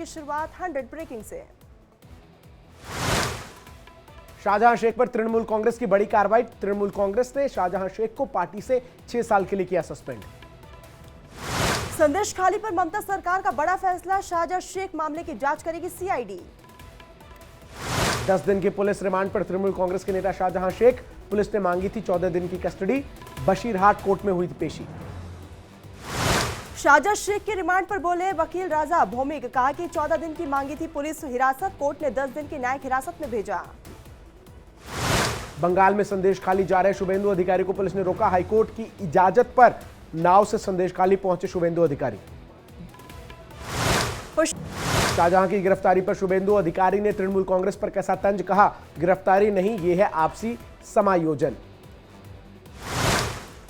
करेंगे शुरुआत 100 ब्रेकिंग से। शाहजहां शेख पर तृणमूल कांग्रेस की बड़ी कार्रवाई। तृणमूल कांग्रेस ने शाहजहां शेख को पार्टी से 6 साल के लिए किया सस्पेंड। संदेश खाली पर ममता सरकार का बड़ा फैसला, शाहजहां शेख मामले की जांच करेगी सीआईडी। 10 दिन के पुलिस रिमांड पर तृणमूल कांग्रेस के नेता शाहजहां शेख, पुलिस ने मांगी थी 14 दिन की कस्टडी। बशीरहाट कोर्ट में हुई थी पेशी। शाहजहां शेख के रिमांड पर बोले वकील राजा भौमिक, कहा कि 14 दिन की मांगी थी पुलिस हिरासत, कोर्ट ने 10 दिन की न्यायिक हिरासत में भेजा। बंगाल में संदेश खाली जा रहे शुभेंदु अधिकारी को पुलिस ने रोका। हाईकोर्ट की इजाजत पर नाव से संदेश खाली पहुंचे शुभेंदु अधिकारी। शाहजहां की गिरफ्तारी पर शुभेंदु अधिकारी ने तृणमूल कांग्रेस पर कैसा तंज, कहा गिरफ्तारी नहीं, यह है आपसी समायोजन।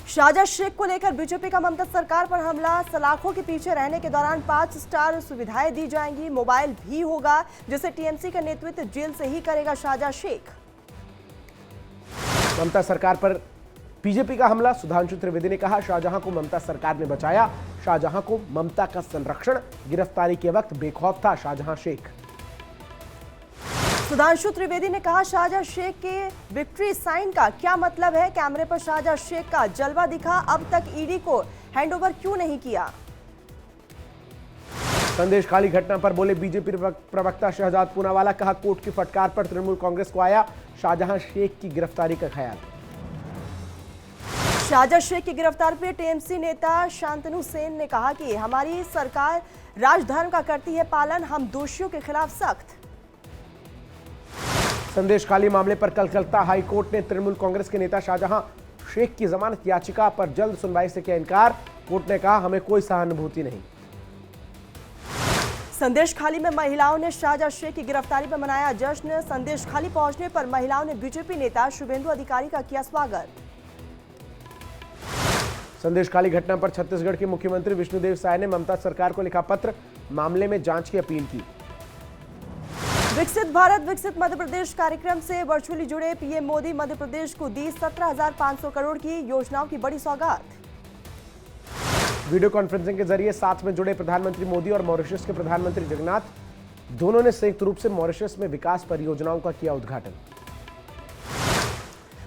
शाहजहां शेख को लेकर बीजेपी का ममता सरकार पर हमला, सलाखों के पीछे रहने के दौरान 5 स्टार सुविधाएं दी जाएंगी, मोबाइल भी होगा जिसे टीएमसी का नेतृत्व जेल से ही करेगा शाहजहां शेख। ममता सरकार पर बीजेपी का हमला, सुधांशु त्रिवेदी ने कहा शाहजहां को ममता सरकार ने बचाया, शाहजहां को ममता का संरक्षण, गिरफ्तारी के वक्त बेखौफ था शाहजहां शेख। सुधांशु त्रिवेदी ने कहा शाहजहां शेख के विक्ट्री साइन का क्या मतलब है, कैमरे पर शाहजहां शेख का जलवा दिखा, अब तक ईडी को हैंडओवर क्यों नहीं किया। संदेश खाली घटना पर बोले बीजेपी प्रवक्ता शहजाद पूनावाला, कहा कोर्ट की फटकार पर तृणमूल कांग्रेस को आया शाहजहां शेख की गिरफ्तारी का ख्याल। शाहजहां शेख की गिरफ्तारी पर टीएमसी नेता शांतनु सेन ने कहा कि हमारी सरकार राजधर्म का करती है पालन, हम दोषियों के खिलाफ सख्त। संदेश खाली मामले पर कलकत्ता हाईकोर्ट ने तृणमूल कांग्रेस के नेता शाहजहां शेख की जमानत याचिका पर जल्द सुनवाई से किया इनकार। कोर्ट ने कहा हमें कोई सहानुभूति नहीं। संदेश खाली में महिलाओं ने शाहजहां शेख की गिरफ्तारी पर मनाया जश्न, संदेश खाली पहुंचने पर महिलाओं ने बीजेपी नेता शुभेंदु अधिकारी का किया स्वागत। संदेश खाली घटना पर छत्तीसगढ़ के मुख्यमंत्री विष्णुदेव साय ने ममता सरकार को लिखा पत्र, मामले में जांच की अपील की। विकसित भारत विकसित मध्य प्रदेश कार्यक्रम से वर्चुअली जुड़े पीएम मोदी, मध्य प्रदेश को दी 17,500 करोड़ की योजनाओं की बड़ी सौगात। वीडियो कॉन्फ्रेंसिंग के जरिए साथ में जुड़े प्रधानमंत्री मोदी और मॉरिशस के प्रधानमंत्री जगन्नाथ, दोनों ने संयुक्त रूप से मॉरिशस में विकास परियोजनाओं का किया उद्घाटन।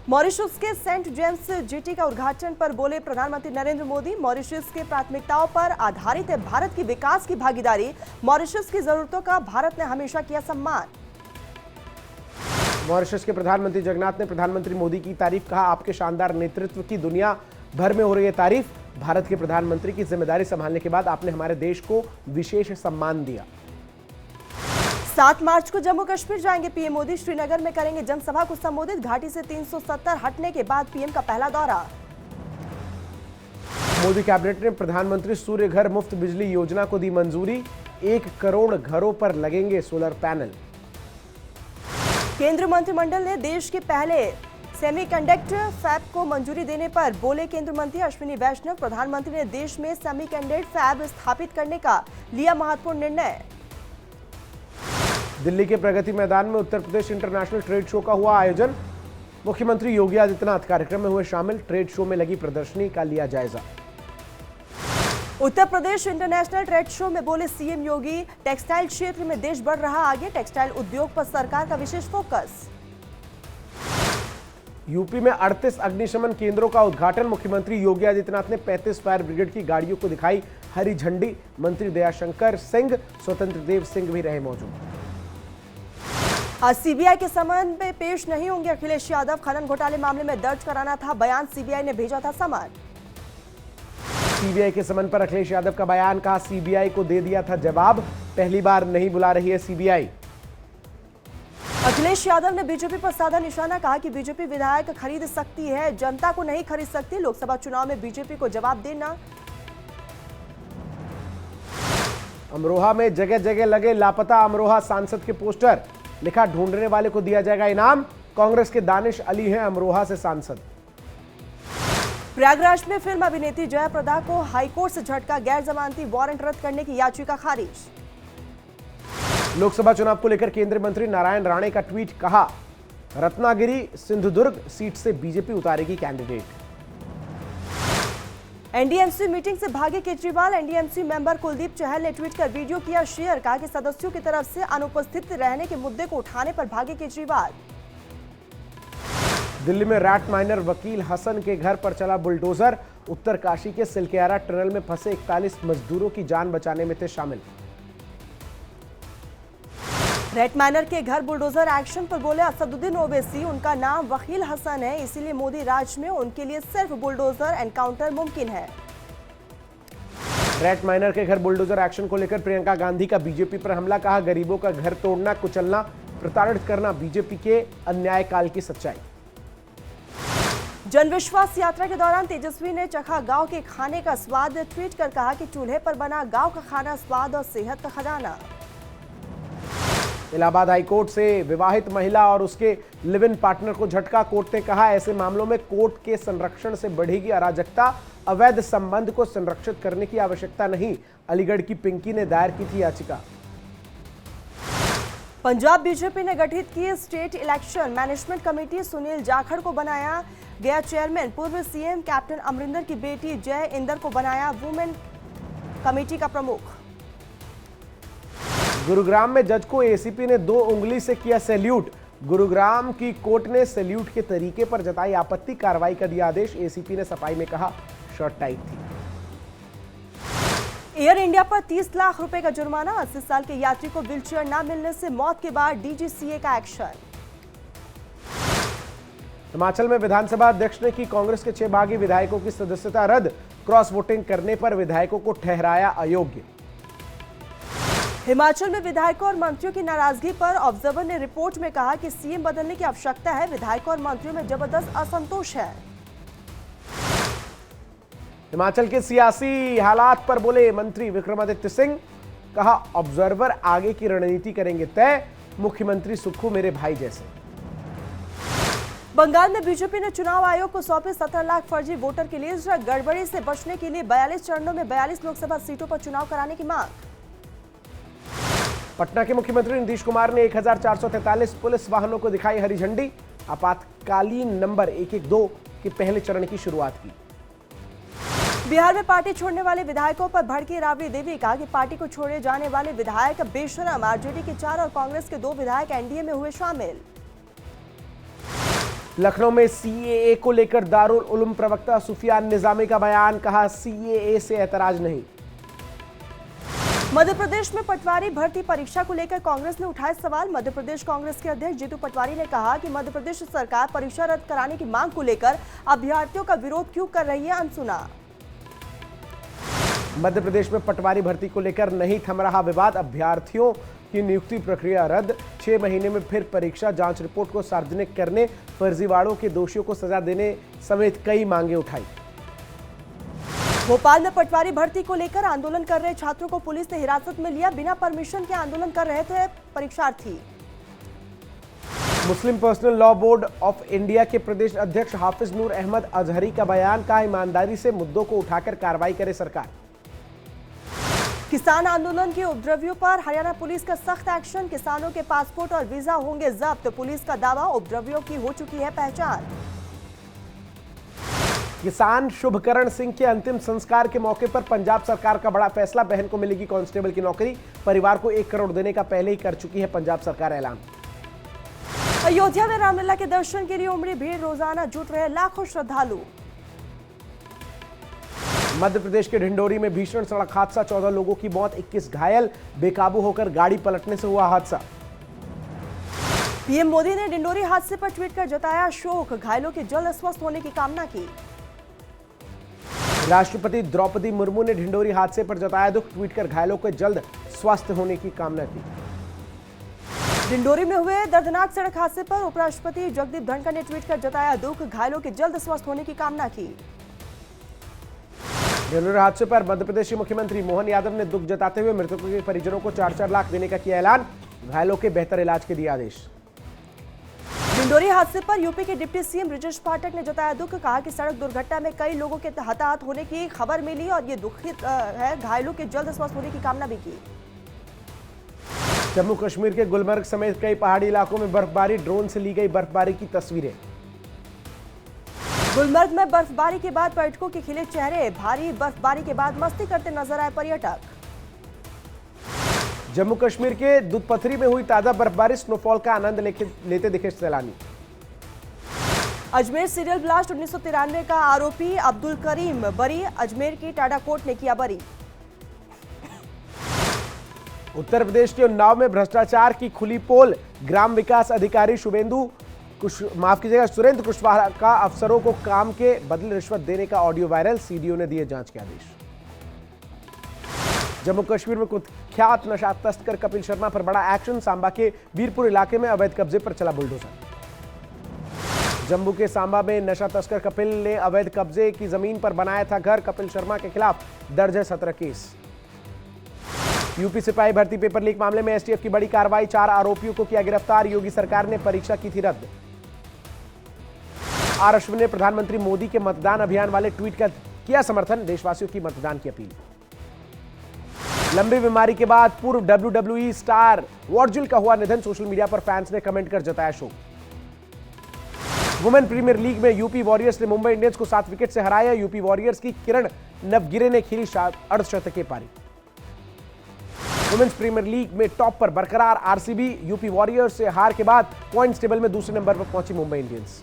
मॉरिशस के सेंट जेम्स जेटी का उद्घाटन पर बोले प्रधानमंत्री नरेंद्र मोदी, मॉरिशस के प्राथमिकताओं पर आधारित है भारत की विकास की भागीदारी, मॉरिशस की जरूरतों का भारत ने हमेशा किया सम्मान। मॉरिशस के प्रधानमंत्री जगन्नाथ ने प्रधानमंत्री मोदी की तारीफ, कहा आपके शानदार नेतृत्व की दुनिया भर में हो रही है तारीफ, भारत के प्रधानमंत्री की जिम्मेदारी संभालने के बाद आपने हमारे देश को विशेष सम्मान दिया। 7 मार्च को जम्मू कश्मीर जाएंगे पीएम मोदी, श्रीनगर में करेंगे जनसभा को संबोधित, घाटी से 370 हटने के बाद पीएम का पहला दौरा। मोदी कैबिनेट ने प्रधानमंत्री सूर्य घर मुफ्त बिजली योजना को दी मंजूरी, 1 करोड़ घरों पर लगेंगे सोलर पैनल। केंद्रीय मंत्रिमंडल ने देश के पहले सेमीकंडक्टर फैब को मंजूरी देने पर बोले केंद्रीय मंत्री अश्विनी वैष्णव, प्रधानमंत्री ने देश में सेमीकंडक्टर फैब स्थापित करने का लिया महत्वपूर्ण निर्णय। दिल्ली के प्रगति मैदान में Uttar Pradesh international trade show का हुआ आयोजन, मुख्यमंत्री योगी आदित्यनाथ कार्यक्रम में हुए शामिल, ट्रेड शो में लगी प्रदर्शनी का लिया जायजा। Uttar Pradesh international trade show में बोले सीएम योगी, टेक्सटाइल क्षेत्र में देश बढ़ रहा आगे, टेक्सटाइल उद्योग पर सरकार का विशेष फोकस। यूपी में 38 अग्निशमन केंद्रों का उद्घाटन, मुख्यमंत्री योगी आदित्यनाथ ने 35 फायर ब्रिगेड की गाड़ियों को दिखाई हरी झंडी, मंत्री दयाशंकर सिंह, स्वतंत्र देव सिंह भी रहे मौजूद। आज सीबीआई के समन में पेश नहीं होंगे अखिलेश यादव, खनन घोटाले मामले में दर्ज कराना था बयान, सीबीआई ने भेजा था समन। सीबीआई के समन पर अखिलेश यादव का बयान, कहा सीबीआई को दे दिया था जवाब, पहली बार नहीं बुला रही है सीबीआई। अखिलेश यादव ने बीजेपी पर साधा निशाना, कहा कि बीजेपी विधायक खरीद सकती है, जनता को नहीं खरीद सकती, लोकसभा चुनाव में बीजेपी को जवाब देना। अमरोहा में जगह जगह लगे लापता अमरोहा सांसद के पोस्टर, लिखा ढूंढने वाले को दिया जाएगा इनाम, कांग्रेस के दानिश अली हैं अमरोहा से सांसद। प्रयागराज में फिल्म अभिनेत्री जया प्रदा को हाईकोर्ट से झटका, गैर जमानती वारंट रद्द करने की याचिका खारिज। लोकसभा चुनाव को लेकर केंद्रीय मंत्री नारायण राणे का ट्वीट, कहा रत्नागिरी सिंधुदुर्ग सीट से बीजेपी उतारेगी कैंडिडेट। एनडीएमसी मीटिंग से भागे केजरीवाल। एनडीएमसी मेंबर कुलदीप चहल ने ट्वीट कर वीडियो किया शेयर। कहा कि सदस्यों की तरफ से अनुपस्थित रहने के मुद्दे को उठाने पर भागे केजरीवाल। दिल्ली में रैट माइनर वकील हसन के घर पर चला बुलडोजर। उत्तरकाशी के सिलकेयारा टनल में फंसे 41 मजदूरों की जान बचाने में थे शामिल। रेट माइनर के घर बुलडोजर एक्शन पर बोले असदुद्दीन ओवैसी। उनका नाम वकील हसन है, इसीलिए मोदी राज में उनके लिए सिर्फ बुलडोजर एनकाउंटर मुमकिन है। रेट माइनर के घर बुलडोजर एक्शन को लेकर प्रियंका गांधी का बीजेपी पर हमला। कहा गरीबों का घर तोड़ना, कुचलना, प्रताड़ित करना बीजेपी के अन्याय काल की सच्चाई। जन विश्वास यात्रा के दौरान तेजस्वी ने चखा गांव के खाने का स्वाद। ट्वीट कर कहा कि चूल्हे पर बना गांव का खाना स्वाद और सेहत का खजाना। इलाहाबाद हाईकोर्ट से विवाहित महिला और उसके लिव इन पार्टनर को झटका। कोर्ट ने कहा ऐसे मामलों में कोर्ट के संरक्षण से बढ़ेगी अराजकता। अवैध संबंध को संरक्षित करने की आवश्यकता नहीं। अलीगढ़ की पिंकी ने दायर की थी याचिका। पंजाब बीजेपी ने गठित की state election management committee. Sunil Jakhar को बनाया गया चेयरमैन। पूर्व सीएम कैप्टन अमरिंदर की बेटी जय इंदर को बनाया वुमेन कमेटी का प्रमुख। गुरुग्राम में जज को एसीपी ने 2 उंगली से किया सैल्यूट। गुरुग्राम की कोर्ट ने सैल्यूट के तरीके पर जताई आपत्ति। कार्रवाई का दिया आदेश। एसीपी ने सफाई में कहा शर्ट टाइट थी। एयर इंडिया पर 30 लाख रुपए का जुर्माना। 80 साल के यात्री को व्हीलचेयर न मिलने से मौत के बाद डीजीसीए का एक्शन। हिमाचल में विधानसभा अध्यक्ष ने की कांग्रेस के 6 बागी विधायकों की सदस्यता रद्द। क्रॉस वोटिंग करने पर विधायकों को ठहराया अयोग्य। हिमाचल में विधायकों और मंत्रियों की नाराजगी पर ऑब्जर्वर ने रिपोर्ट में कहा कि सीएम बदलने की आवश्यकता है। विधायकों और मंत्रियों में जबरदस्त असंतोष है। हिमाचल के सियासी हालात पर बोले मंत्री विक्रमादित्य सिंह। कहा ऑब्जर्वर आगे की रणनीति करेंगे तय। मुख्यमंत्री सुक्खू मेरे भाई जैसे। बंगाल में बीजेपी ने चुनाव आयोग को सौंपे 17 लाख फर्जी वोटर की लिस्ट। गड़बड़ी से बचने के लिए 42 चरणों में 42 लोकसभा सीटों पर चुनाव कराने की मांग। पटना के मुख्यमंत्री नीतीश कुमार ने 1443 पुलिस वाहनों को दिखाई हरी झंडी। आपातकालीन नंबर 112 के पहले चरण की शुरुआत की। बिहार में पार्टी छोड़ने वाले विधायकों पर भड़की राबड़ी देवी। कहा कि पार्टी को छोड़े जाने वाले विधायक बेशरम। आरजेडी के 4 और कांग्रेस के 2 विधायक एनडीए में हुए शामिल। लखनऊ में सीएए को लेकर दारुल उलूम प्रवक्ता सुफियान निजामी का बयान। कहा सीएए से ऐतराज नहीं। मध्य प्रदेश में पटवारी भर्ती परीक्षा को लेकर कांग्रेस ने उठाए सवाल। मध्य प्रदेश कांग्रेस के अध्यक्ष जीतू पटवारी ने कहा कि मध्य प्रदेश सरकार परीक्षा रद्द कराने की मांग को लेकर अभ्यर्थियों का विरोध क्यों कर रही है, अनसुना। मध्य प्रदेश में पटवारी भर्ती को लेकर नहीं थम रहा विवाद। अभ्यर्थियों की नियुक्ति प्रक्रिया रद्द। 6 महीने में फिर परीक्षा जांच रिपोर्ट को सार्वजनिक करने, फर्जीवाड़ों के दोषियों को सजा देने समेत कई मांगे उठाई। भोपाल में पटवारी भर्ती को लेकर आंदोलन कर रहे छात्रों को पुलिस ने हिरासत में लिया। बिना परमिशन के आंदोलन कर रहे थे परीक्षार्थी। Muslim personal law board of India के प्रदेश अध्यक्ष हाफिज नूर अहमद अजहरी का बयान। का ईमानदारी से मुद्दों को उठाकर कार्रवाई करे सरकार। किसान आंदोलन के उपद्रवियों पर हरियाणा पुलिस का सख्त एक्शन। किसानों के पासपोर्ट और वीजा होंगे जब्त। पुलिस का दावा उपद्रवियों की हो चुकी है पहचान। किसान शुभकरण सिंह के अंतिम संस्कार के मौके पर पंजाब सरकार का बड़ा फैसला। बहन को मिलेगी कांस्टेबल की नौकरी। परिवार को 1 करोड़ देने का पहले ही कर चुकी है पंजाब सरकार ऐलान। अयोध्या में रामलला के दर्शन के लिए उमड़ी भीड़। रोजाना जुट रहे लाखों श्रद्धालु। मध्य प्रदेश के ढिंडोरी में भीषण सड़क हादसा। 14 लोगों की मौत, 21 घायल। बेकाबू होकर गाड़ी पलटने से हुआ हादसा। पीएम मोदी ने डिंडोरी हादसे पर ट्वीट कर जताया शोक। घायलों के जल्द स्वस्थ होने की कामना की। राष्ट्रपति द्रौपदी मुर्मू ने ढिंडोरी हादसे पर जताया दुख। ट्वीट कर घायलों के जल्द स्वस्थ होने की कामना की। डिंडोरी में हुए दर्दनाक सड़क हादसे पर उपराष्ट्रपति जगदीप धनखड़ ने ट्वीट कर जताया दुख। घायलों के जल्द स्वस्थ होने की कामना की। डिंडोरी हादसे पर मध्य प्रदेश के मुख्यमंत्री मोहन यादव ने दुख जताते हुए मृतकों के परिजनों को 4-4 लाख देने का किया ऐलान। घायलों के बेहतर इलाज के दिए आदेश। डिंडोरी हादसे पर यूपी के डिप्टी सीएम ब्रजेश पाठक ने जताया दुख। कहा कि सड़क दुर्घटना में कई लोगों के हताहत होने की खबर मिली और ये दुखित है। घायलों के जल्द स्वस्थ होने की कामना भी की। जम्मू कश्मीर के गुलमर्ग समेत कई पहाड़ी इलाकों में बर्फबारी। ड्रोन से ली गई बर्फबारी की तस्वीरें। गुलमर्ग में बर्फबारी के बाद पर्यटकों के खिले चेहरे, भारी बर्फबारी के बाद मस्ती करते नजर आए पर्यटक। जम्मू कश्मीर के दूधपथरी में हुई ताजा बर्फबारी, स्नोफॉल का आनंद लेते दिखे सैलानी। अजमेर सीरियल ब्लास्ट 1993 का आरोपी अब्दुल करीम बरी, अजमेर की टाडा कोर्ट ने किया बरी। उत्तर प्रदेश के उन्नाव में भ्रष्टाचार की खुली पोल, ग्राम विकास अधिकारी सुरेंद्र कुशवाहा का अफसरों को काम के बदले रिश्वत देने का ऑडियो वायरल, सीडीओ ने दिए जांच के आदेश। जम्मू कश्मीर में कुख्यात नशा तस्कर कपिल शर्मा पर बड़ा एक्शन, सांबा के वीरपुर इलाके में अवैध कब्जे पर चला बुलडोजर। जम्मू के सांबा में नशा तस्कर कपिल ने अवैध कब्जे की जमीन पर बनाया था घर, कपिल शर्मा के खिलाफ दर्ज है 17 केस। यूपी सिपाही भर्ती पेपर लीक मामले में एसटीएफ की बड़ी कार्रवाई, 4 आरोपियों को किया गिरफ्तार, योगी सरकार ने परीक्षा की थी रद्द। आर अश्विन ने प्रधानमंत्री मोदी के मतदान अभियान वाले ट्वीट का किया समर्थन, देशवासियों की मतदान की अपील। लंबी बीमारी के बाद पूर्व WWE स्टार वर्जिल का हुआ निधन, सोशल मीडिया पर फैंस ने कमेंट कर जताया शोक। वुमेन प्रीमियर लीग में यूपी वॉरियर्स ने मुंबई इंडियंस को 7 विकेट से हराया, यूपी वॉरियर्स की किरण नवगिरे ने खेली अर्धशतकीय पारी। वुमेन्स प्रीमियर लीग में टॉप पर बरकरार आरसीबी, यूपी वॉरियर्स से हार के बाद पॉइंट्स टेबल में दूसरे नंबर पर पहुंची मुंबई इंडियंस।